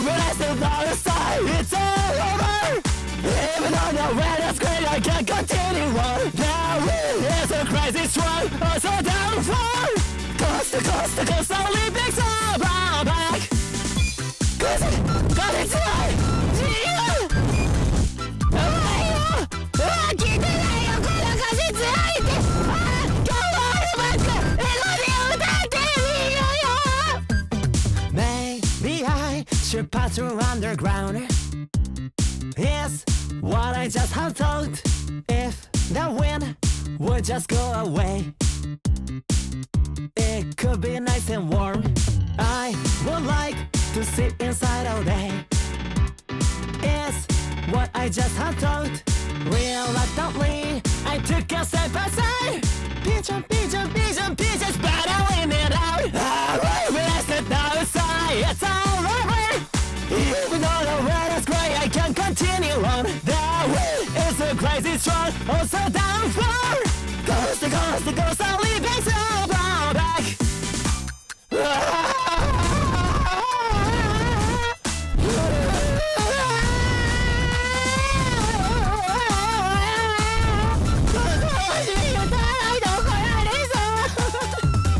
when I step outside, it's all over. Even though the weather's great, I can't continue on. Now it's a crazy strong, also down for coast to coast to coast, only big sound back. Cause it's right. Maybe I should pass through underground. Is what I just have thought. If the wind would just go away, it could be nice and warm. I would like to sit inside all day. Is what I just have thought. Reluctantly, I took a step aside. Pigeon, pigeon, pigeon, pigeons battling it out. Alright, when I step outside, it's all over. Even though the weather's gray, I can't continue on. The wind is so crazy strong, also down for coast to coast to coast, I'm leaving so far back.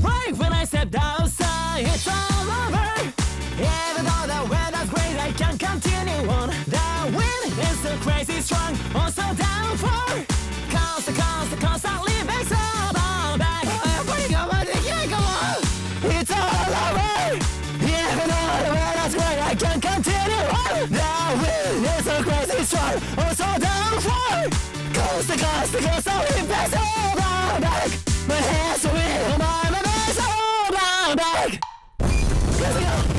Right when I stepped outside, it's all over. Even though the weather's great, I can't continue on. The wind is so crazy strong, also down for coast to coast to coast, I'm leaving so far back. It's all over. Even though the weather's great, I can't continue on. The wind is so crazy strong, also down for coast to coast to coast, I'm leaving so far back. My hands are in my so far back. Let's go.